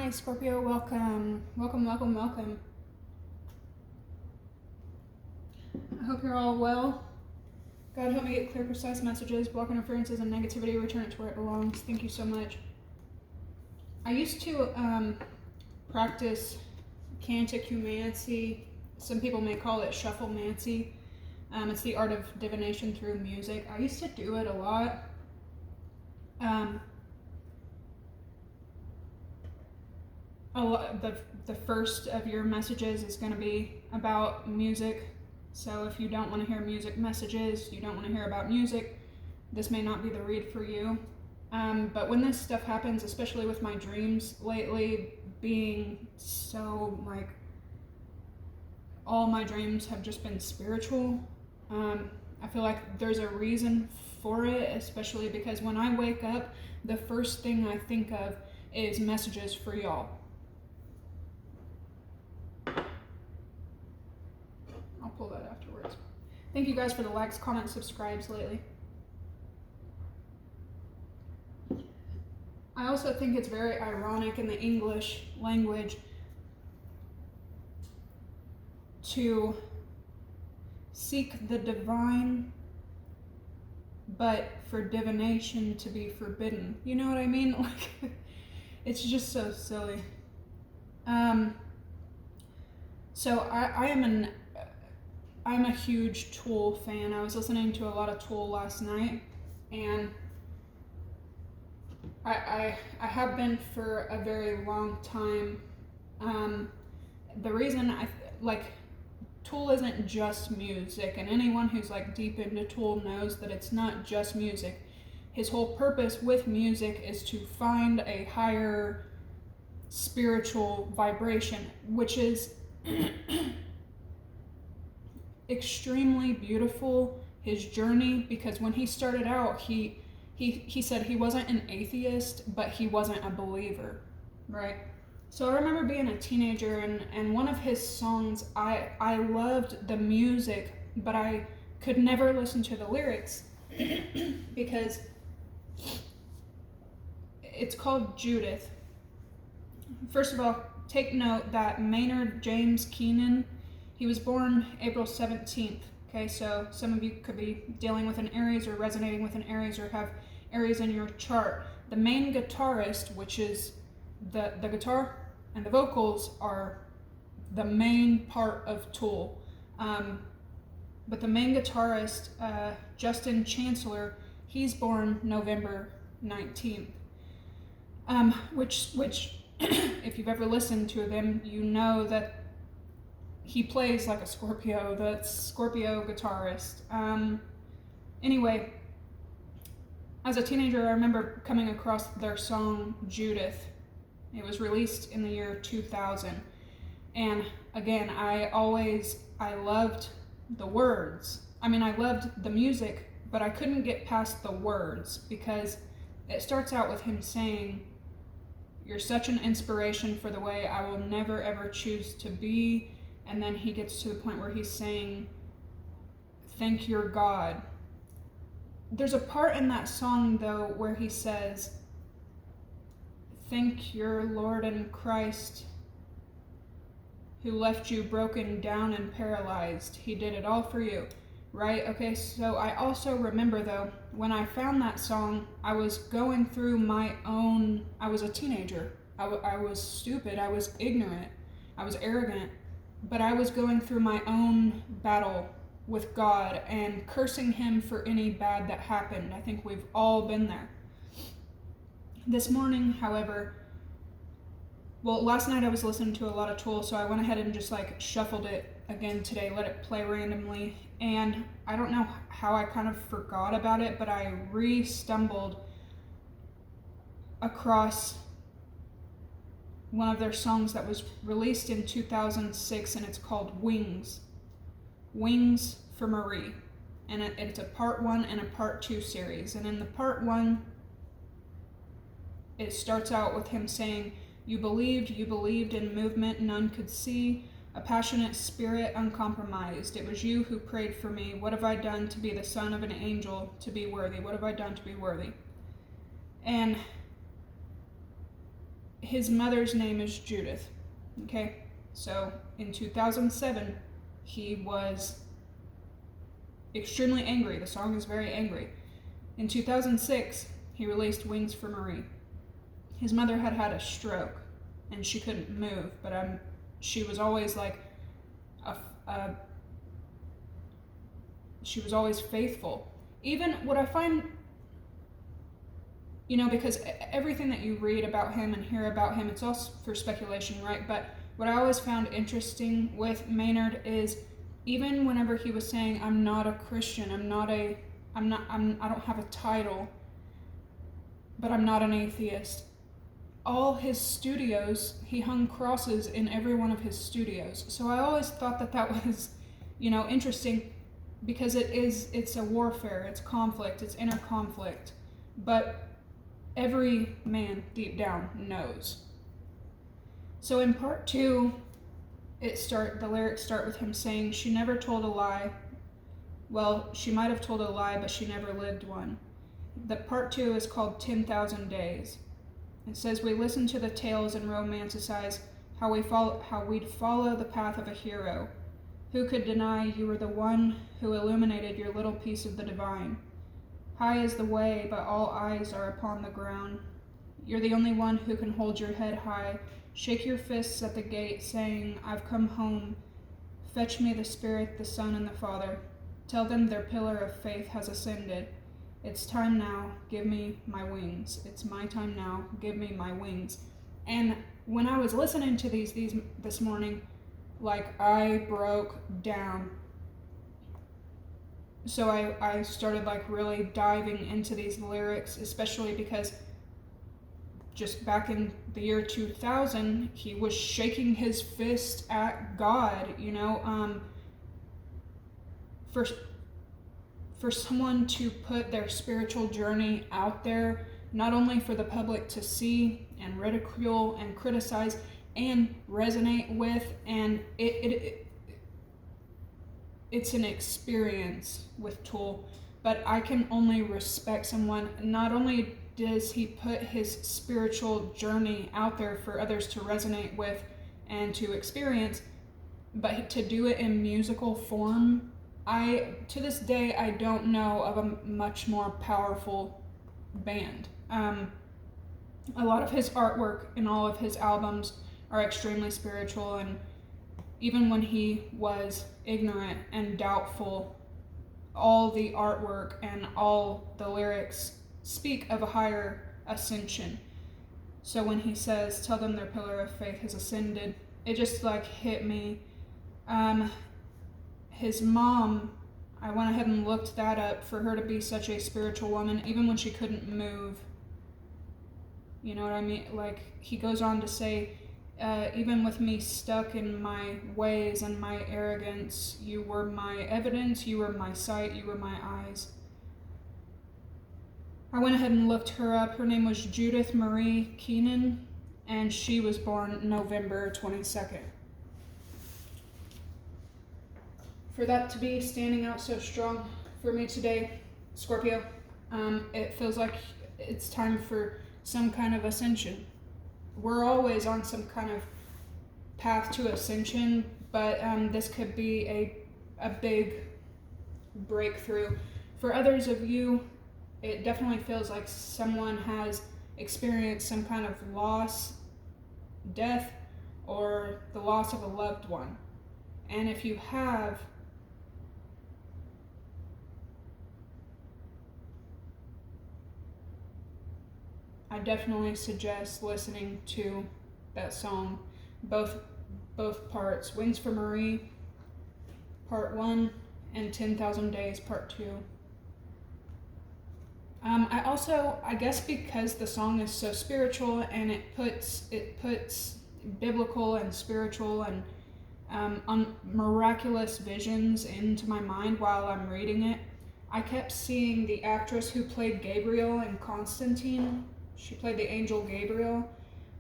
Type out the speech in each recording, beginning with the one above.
Hi, Scorpio. Welcome. Welcome. I hope you're all well. God, help me get clear, precise messages, block interferences and negativity, return it to where it belongs. Thank you so much. I used to practice canticumancy. Some people may call it shufflemancy. It's the art of divination through music. I used to do it a lot. The first of your messages is going to be about music. So if you don't want to hear music messages, you don't want to hear about music, this may not be the read for you. But when this stuff happens, especially with my dreams lately being so like, all my dreams have just been spiritual. I feel like there's a reason for it, especially because when I wake up, the first thing I think of is messages for y'all. I'll pull that afterwards. Thank you guys for the likes, comments, subscribes lately. I also think it's very ironic in the English language to seek the divine, but for divination to be forbidden. You know what I mean? Like, it's just so silly. So I'm a huge Tool fan. I was listening to a lot of Tool last night, and I have been for a very long time. The reason Tool isn't just music, and anyone who's like deep into Tool knows that it's not just music. His whole purpose with music is to find a higher spiritual vibration, which is extremely beautiful, his journey, because when he started out, he said he wasn't an atheist, but he wasn't a believer, right? So I remember being a teenager, and one of his songs, I loved the music, but I could never listen to the lyrics because it's called Judith. First of all, take note that Maynard James Keenan, he was born April 17th. Okay, so some of you could be dealing with an Aries or resonating with an Aries or have Aries in your chart. The main guitarist, which is the guitar and the vocals, are the main part of Tool. But the main guitarist, Justin Chancellor, he's born November 19th. Which if you've ever listened to them, you know that he plays like a Scorpio, the Scorpio guitarist. Anyway, as a teenager, I remember coming across their song Judith. It was released in the year 2000. And again, I loved the words. I mean, I loved the music, but I couldn't get past the words because it starts out with him saying, "You're such an inspiration for the way I will never ever choose to be." And then he gets to the point where he's saying, "Thank your God." There's a part in that song, though, where he says, "Thank your Lord and Christ who left you broken down and paralyzed. He did it all for you." Right? Okay, so I also remember, though, when I found that song, I was going through I was a teenager. I was stupid. I was ignorant. I was arrogant. But I was going through my own battle with God and cursing him for any bad that happened. I think we've all been there. This morning, however, last night I was listening to a lot of Tool, so I went ahead and just shuffled it again today, let it play randomly. And I don't know how I kind of forgot about it, but I stumbled across one of their songs that was released in 2006, and it's called Wings. Wings for Marie. And it's a part 1 and a part 2 series. And in the part 1, it starts out with him saying, you believed in movement none could see, a passionate spirit uncompromised. It was you who prayed for me. What have I done to be the son of an angel, to be worthy? What have I done to be worthy?" And his mother's name is Judith. Okay, so in 2007, he was extremely angry. The song is very angry. In 2006, he released Wings for Marie. His mother had had a stroke, and she couldn't move, but she was always like she was always faithful. Even what I find, because everything that you read about him and hear about him, it's all for speculation, right? But what I always found interesting with Maynard is even whenever he was saying, I'm not a Christian, I don't have a title, but I'm not an atheist. All his studios, he hung crosses in every one of his studios. So I always thought that was, interesting, because it's a warfare, it's conflict, it's inner conflict. But every man deep down knows. So in part 2, the lyrics start with him saying, she never told a lie. Well, she might have told a lie, but she never lived one. The part 2 is called 10,000 Days. It says, we listen to the tales and romanticize how we'd follow the path of a hero. Who could deny you were the one who illuminated your little piece of the divine? High is the way, but all eyes are upon the ground. You're the only one who can hold your head high. Shake your fists at the gate, saying, I've come home. Fetch me the Spirit, the Son, and the Father. Tell them their pillar of faith has ascended. It's time now, give me my wings. It's my time now, give me my wings. And when I was listening to these this morning, I broke down. So I started really diving into these lyrics, especially because just back in the year 2000, he was shaking his fist at God, for someone to put their spiritual journey out there, not only for the public to see and ridicule and criticize and resonate with, and it's an experience with Tool, but I can only respect someone. Not only does he put his spiritual journey out there for others to resonate with and to experience, but to do it in musical form, to this day, I don't know of a much more powerful band. A lot of his artwork in all of his albums are extremely spiritual, and even when he was ignorant and doubtful, all the artwork and all the lyrics speak of a higher ascension. So when he says, tell them their pillar of faith has ascended, it just hit me. His mom, I went ahead and looked that up, for her to be such a spiritual woman, even when she couldn't move. You know what I mean? He goes on to say, even with me stuck in my ways and my arrogance, you were my evidence, you were my sight, you were my eyes. I went ahead and looked her up. Her name was Judith Marie Keenan, and she was born November 22nd. For that to be standing out so strong for me today, Scorpio, it feels like it's time for some kind of ascension. We're always on some kind of path to ascension, but this could be a big breakthrough. For others of you, it definitely feels like someone has experienced some kind of loss, death, or the loss of a loved one. And if you have, I definitely suggest listening to that song, both parts, Wings for Marie, part 1, and 10,000 Days, part 2. I guess because the song is so spiritual and it puts biblical and spiritual and miraculous visions into my mind while I'm reading it, I kept seeing the actress who played Gabriel in Constantine. She played the angel Gabriel.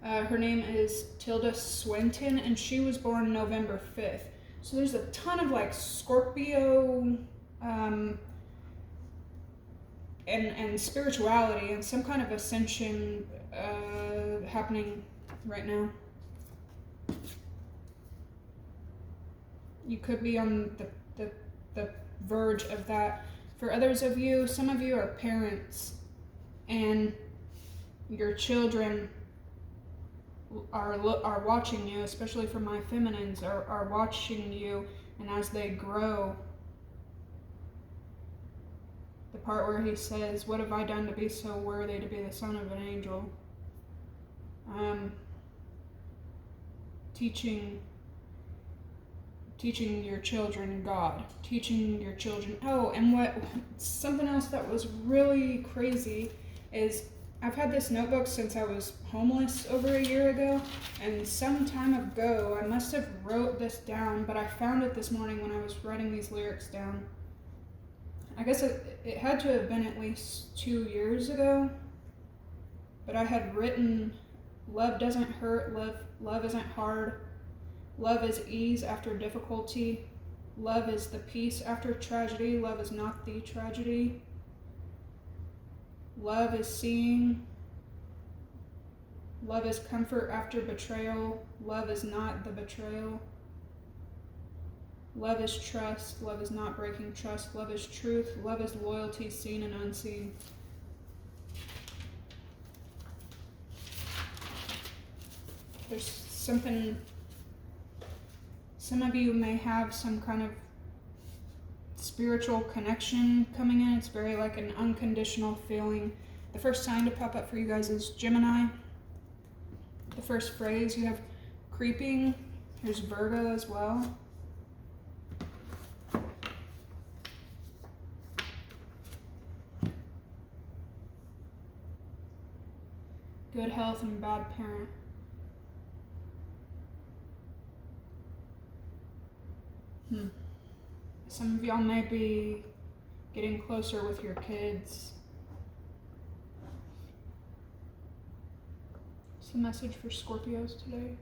Her name is Tilda Swinton, and she was born November 5th. So there's a ton of Scorpio and spirituality and some kind of ascension happening right now. You could be on the verge of that. For others of you, some of you are parents, and your children are watching you, especially for my feminines, are watching you, and as they grow, the part where he says, "What have I done to be so worthy to be the son of an angel?" Teaching your children God, teaching your children. Oh, and something else that was really crazy is I've had this notebook since I was homeless over a year ago, and some time ago I must have wrote this down, but I found it this morning when I was writing these lyrics down. I guess it had to have been at least 2 years ago, but I had written, "Love doesn't hurt, love isn't hard. Love is ease after difficulty. Love is the peace after tragedy. Love is not the tragedy. Love is seeing. Love is comfort after betrayal. Love is not the betrayal. Love is trust. Love is not breaking trust. Love is truth. Love is loyalty seen and unseen." There's something, some of you may have some kind of spiritual connection coming in. It's very like an unconditional feeling. The first sign to pop up for you guys is Gemini. The first phrase, you have creeping. Here's Virgo as well. Good health and bad parent. Some of y'all may be getting closer with your kids. What's the message for Scorpios today?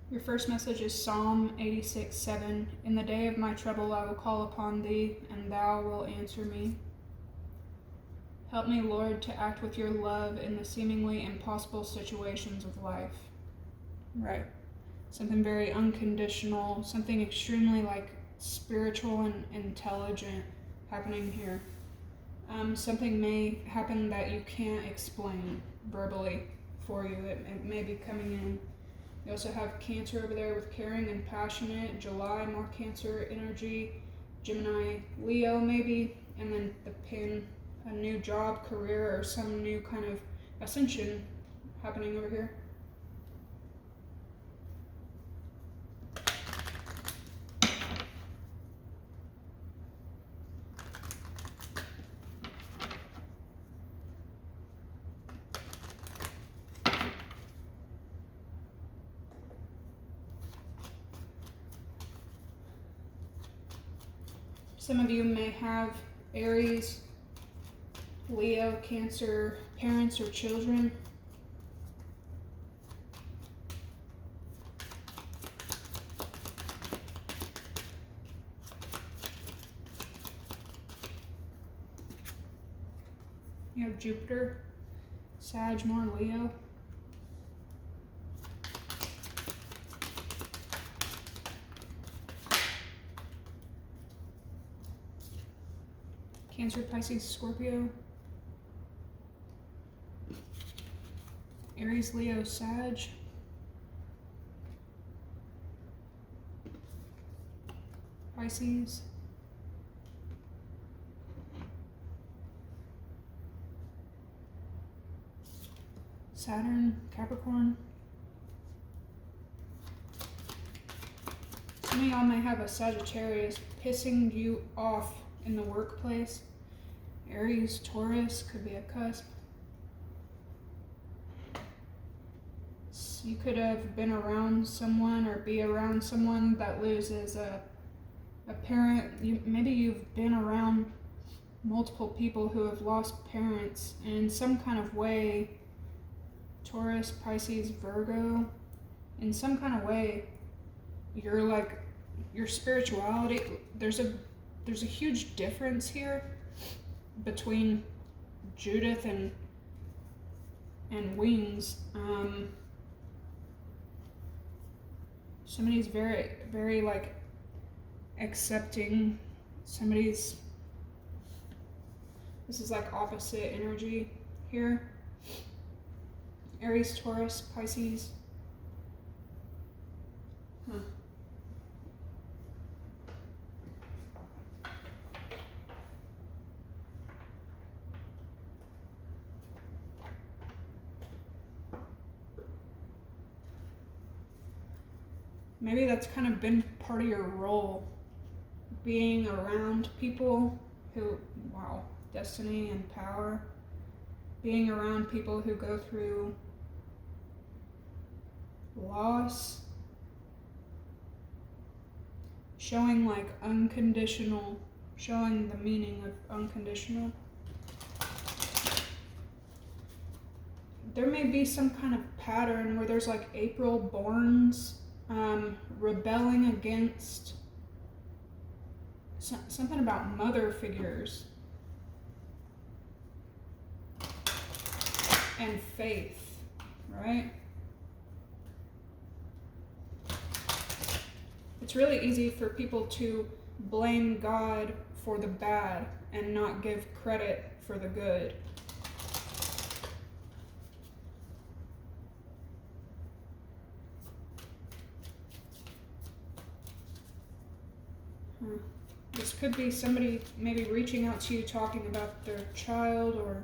Your first message is Psalm 86:7. "In the day of my trouble I will call upon thee, and thou wilt answer me. Help me, Lord, to act with your love in the seemingly impossible situations of life." Right. Something very unconditional, something extremely like spiritual and intelligent happening here. Something may happen that you can't explain verbally for you. It may be coming in. You also have Cancer over there with caring and passionate. July, more Cancer energy. Gemini, Leo maybe. And then the pin, a new job, career, or some new kind of ascension happening over here. Some of you may have Aries, Leo, Cancer, parents or children. You have Jupiter, Sag, more Leo. Cancer, Pisces, Scorpio. Aries, Leo, Sag. Pisces. Saturn, Capricorn. Some of y'all may have a Sagittarius pissing you off in the workplace. Aries, Taurus, could be a cusp. You could have been around someone or be around someone that loses a parent. Maybe you've been around multiple people who have lost parents, and in some kind of way, Taurus, Pisces, Virgo, in some kind of way, you're like, your spirituality, there's a there's a huge difference here between Judith and Wings. Somebody's very, very like accepting. This is like opposite energy here. Aries, Taurus, Pisces. Maybe that's kind of been part of your role, being around people who, wow, destiny and power, being around people who go through loss, showing like unconditional, showing the meaning of unconditional. There may be some kind of pattern where there's like April borns, rebelling against something about mother figures and faith, right? It's really easy for people to blame God for the bad and not give credit for the good. This could be somebody maybe reaching out to you talking about their child, or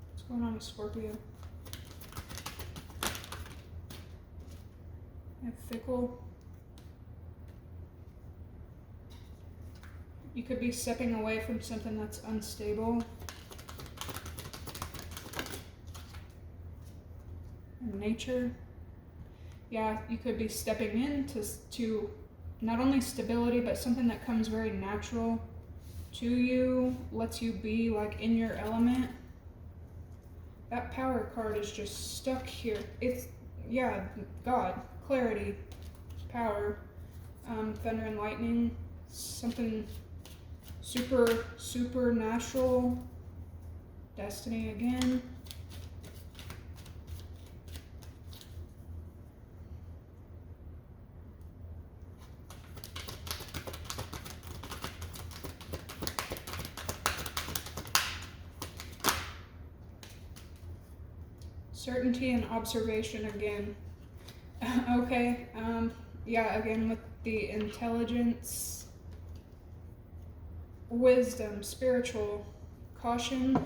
what's going on with Scorpio? And fickle. You could be stepping away from something that's unstable. And nature. Yeah, you could be stepping into not only stability, but something that comes very natural to you, lets you be like in your element. That power card is just stuck here. It's, yeah, God, clarity, power, thunder and lightning, something supernatural, destiny again. Certainty and observation again. Okay, yeah, again with the intelligence, wisdom, spiritual, caution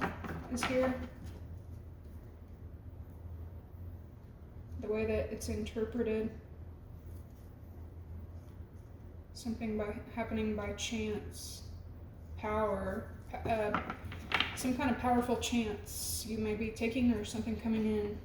is here. The way that it's interpreted. Something happening by chance, power, some kind of powerful chance you may be taking, or something coming in.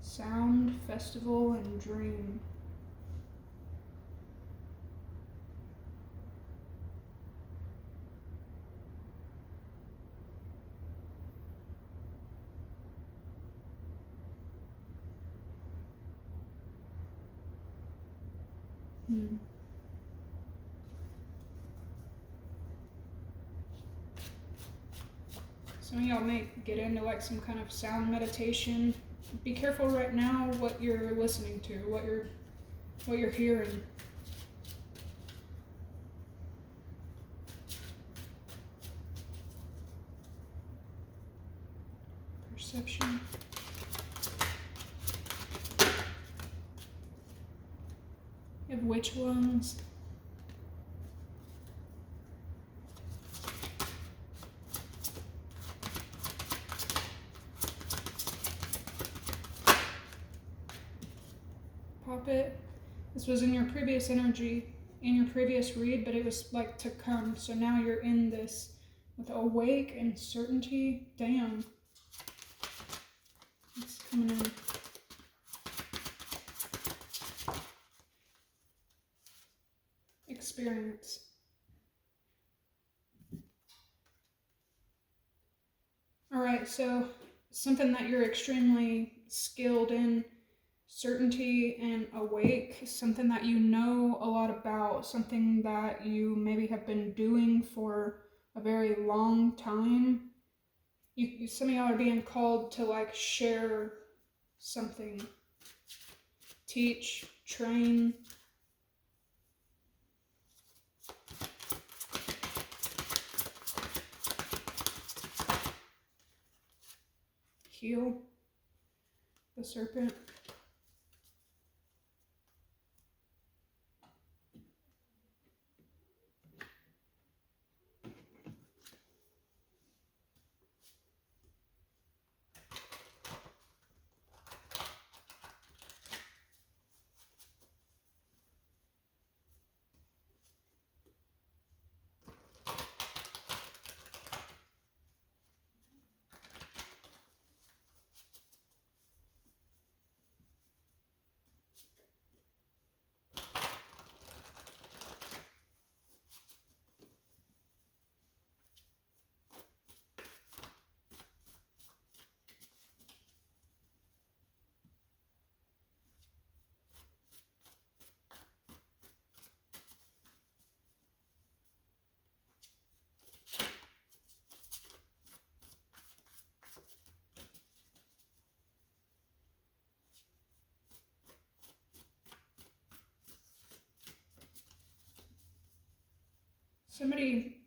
Sound, festival, and dream. Some of y'all may get into like some kind of sound meditation. Be careful right now what you're listening to, what you're hearing. Perception. You have witch ones. It. This was in your previous energy, in your previous read, but it was like to come. So now you're in this with awake and certainty. Damn. coming in. Experience. All right, so something that you're extremely skilled in, certainty and awake, something that you know a lot about, something that you maybe have been doing for a very long time. Some of y'all are being called to like share something, teach, train. Heal the serpent.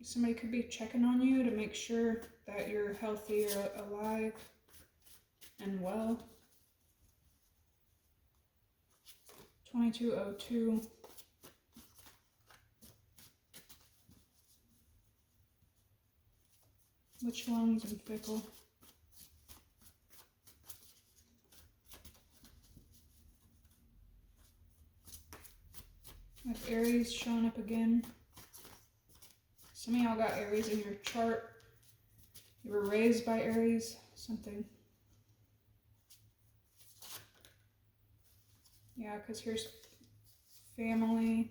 Somebody could be checking on you to make sure that you're healthy or alive and well. 2202. Witch lungs and fickle. With Aries showing up again. Some of y'all got Aries in your chart. You were raised by Aries, something. Yeah, because here's family,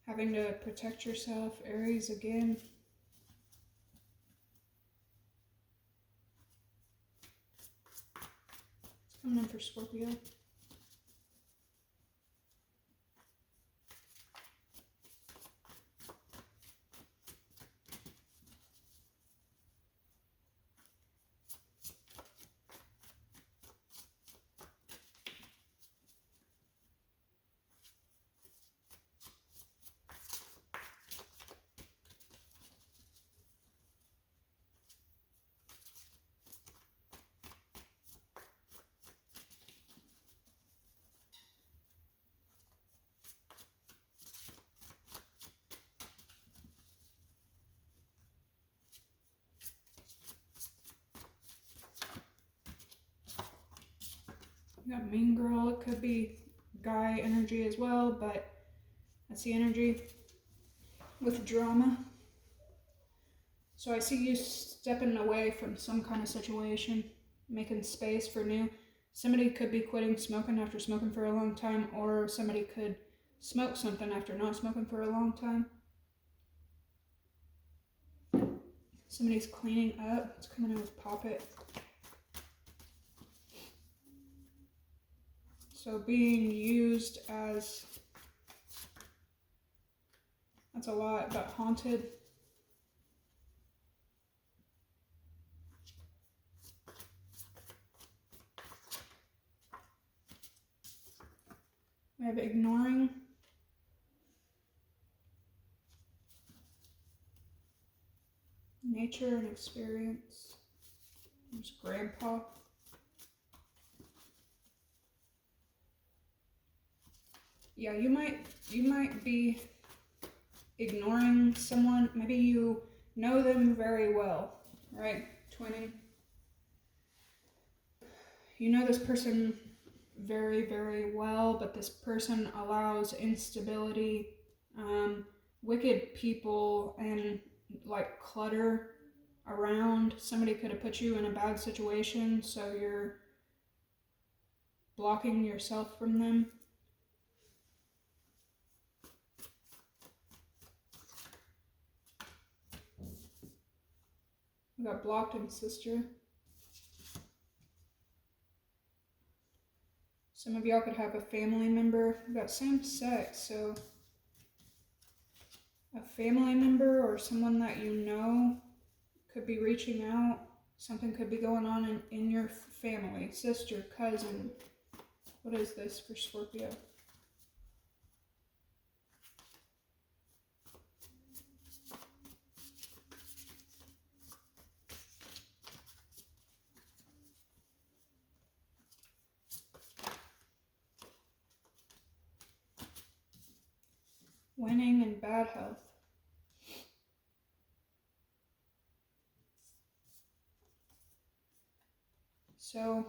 having to protect yourself, Aries again. It's coming in for Scorpio. You got mean girl, it could be guy energy as well, but that's the energy with drama. So I see you stepping away from some kind of situation, making space for new. Somebody could be quitting smoking after smoking for a long time, or somebody could smoke something after not smoking for a long time. Somebody's cleaning up. It's coming in with pop it. So being used as, that's a lot, but haunted. We have ignoring. Nature and experience. There's grandpa. Yeah, you might be ignoring someone. Maybe you know them very well, right? Twinning. You know this person very, very well, but this person allows instability, wicked people, and like clutter around. Somebody could have put you in a bad situation, so you're blocking yourself from them. We got blocked and sister. Some of y'all could have a family member. We got same sex, so a family member or someone that you know could be reaching out. Something could be going on in your family, sister, cousin. What is this for Scorpio? Winning and bad health. So,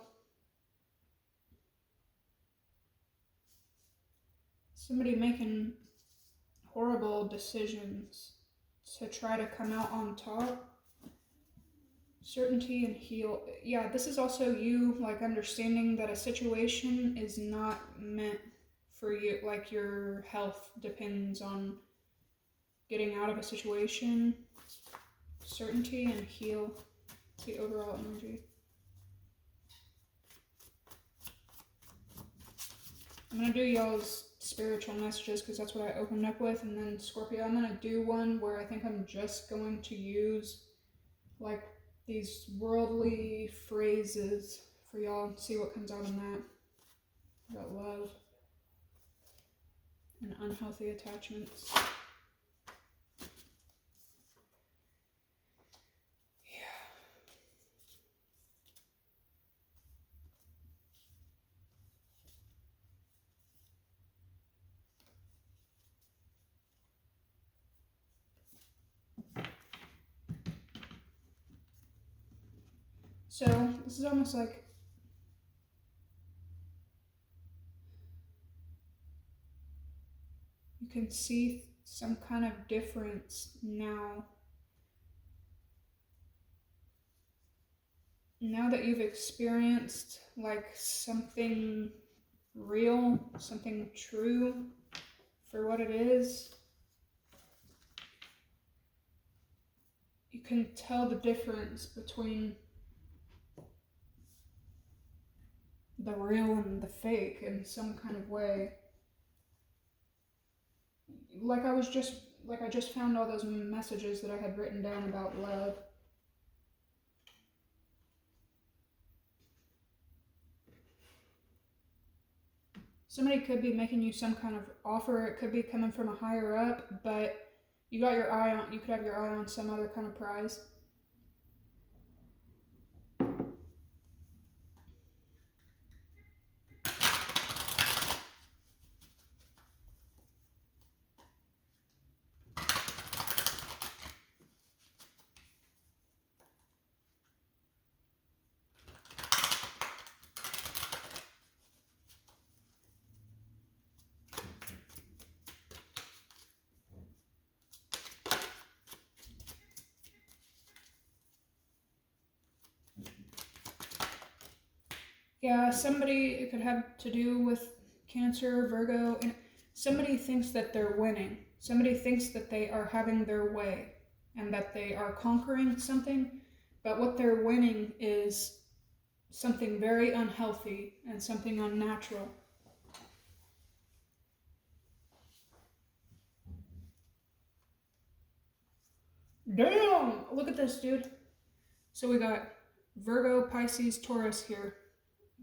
somebody making horrible decisions to try to come out on top. Certainty and heal. Yeah, this is also you, like, understanding that a situation is not meant for you. Like, your health depends on getting out of a situation. Certainty and heal. The overall energy. I'm going to do y'all's spiritual messages because that's what I opened up with. And then Scorpio, I'm going to do one where I think I'm just going to use like these worldly phrases for y'all and see what comes out in that. About love and unhealthy attachments. So this is almost like you can see some kind of difference now. Now that you've experienced like something real, something true for what it is, you can tell the difference between the real and the fake in some kind of way. I just found all those messages that I had written down about love. Somebody could be making you some kind of offer. It could be coming from a higher up, but you got your eye on, you could have your eye on some other kind of prize. Yeah, somebody, it could have to do with Cancer, Virgo, and somebody thinks that they're winning. Somebody thinks that they are having their way and that they are conquering something, but what they're winning is something very unhealthy and something unnatural. Damn! Look at this, dude. So we got Virgo, Pisces, Taurus here.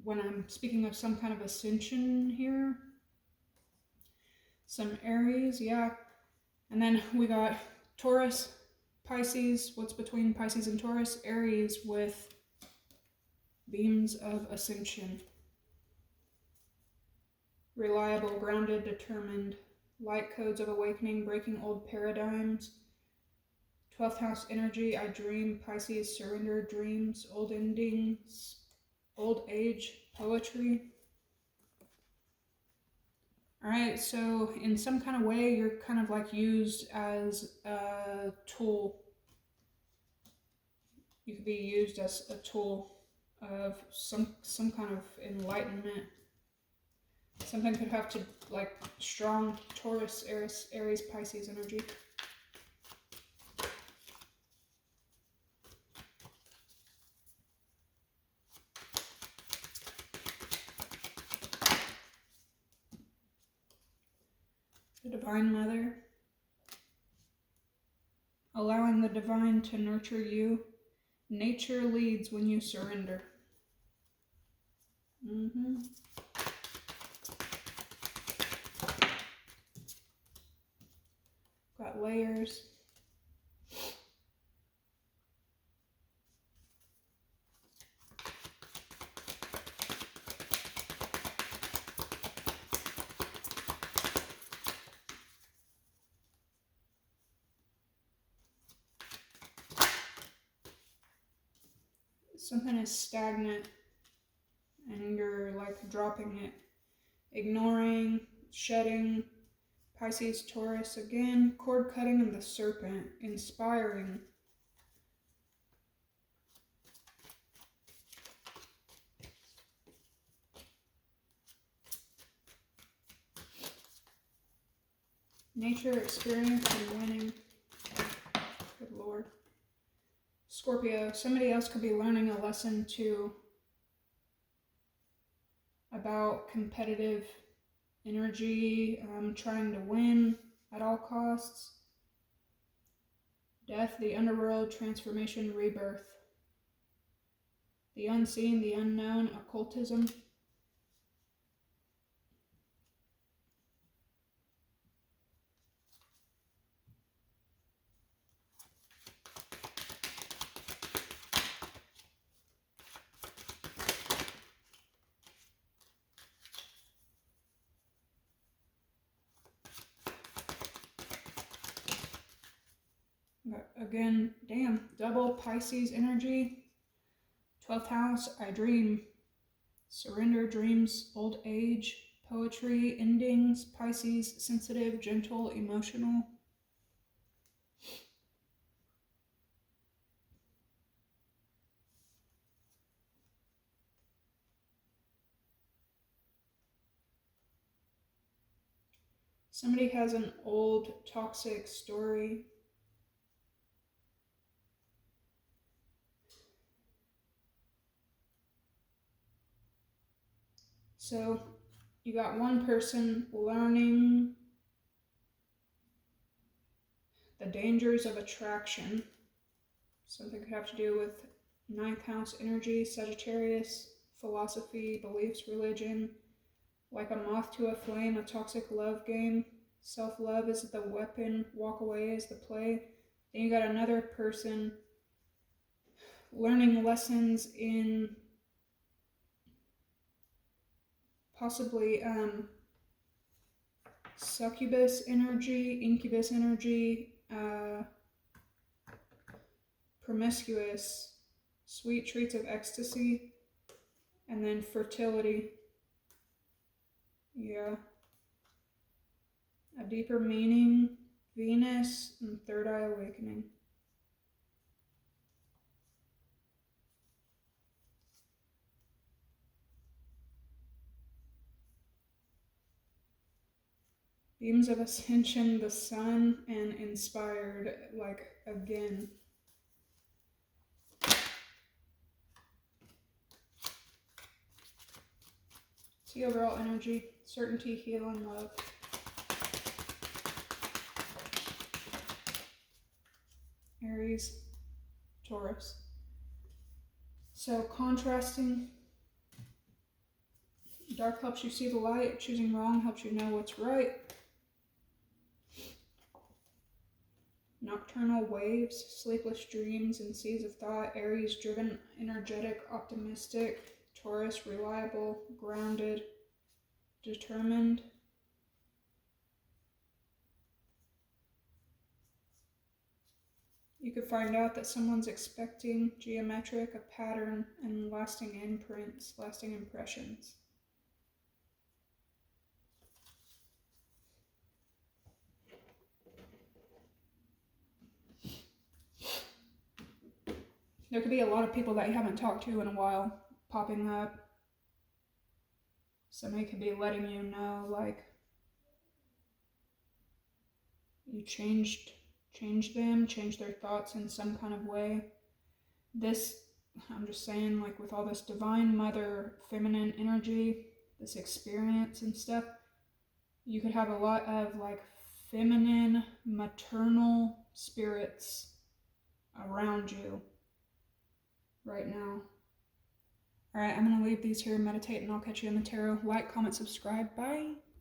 When I'm speaking of some kind of ascension here. Some Aries, yeah. And then we got Taurus, Pisces. What's between Pisces and Taurus? Aries with beams of ascension. Reliable, grounded, determined. Light codes of awakening, breaking old paradigms. 12th house energy, I dream. Pisces, surrender, dreams, old endings. Old age, poetry. All right, so in some kind of way, you're kind of like used as a tool. You could be used as a tool of some kind of enlightenment. Something could have to, like, strong Taurus, Aries, Pisces energy. The Divine Mother. Allowing the divine to nurture you. Nature leads when you surrender. Got layers. Something is stagnant and you're like dropping it. Ignoring, shedding. Pisces, Taurus again. Cord cutting and the serpent. Inspiring. Nature, experience, and winning. Good Lord. Scorpio, somebody else could be learning a lesson too about competitive energy, trying to win at all costs. Death, the underworld, transformation, rebirth. The unseen, the unknown, occultism. Again, damn, double Pisces energy. 12th house, I dream. Surrender, dreams, old age, poetry, endings, Pisces, sensitive, gentle, emotional. Somebody has an old toxic story. So you got one person learning the dangers of attraction. Something could have to do with 9th house energy, Sagittarius, philosophy, beliefs, religion. Like a moth to a flame, a toxic love game. Self-love is the weapon, walk away is the play. Then you got another person learning lessons in possibly succubus energy, incubus energy, promiscuous, sweet treats of ecstasy, and then fertility. Yeah. A deeper meaning, Venus, and third eye awakening. Beams of Ascension, the sun, and inspired, like, again. See overall energy, certainty, healing, love. Aries, Taurus. So contrasting. Dark helps you see the light. Choosing wrong helps you know what's right. Nocturnal waves, sleepless dreams and seas of thought. Aries, driven, energetic, optimistic. Taurus, reliable, grounded, determined. You could find out that someone's expecting geometric, a pattern, and lasting imprints, lasting impressions. There could be a lot of people that you haven't talked to in a while popping up. Somebody could be letting you know, like, you changed them, changed their thoughts in some kind of way. This, I'm just saying, like, with all this divine mother, feminine energy, this experience and stuff, you could have a lot of, like, feminine, maternal spirits around you right now. All right, I'm going to leave these here and meditate, and I'll catch you in the tarot. Like, comment, subscribe. Bye.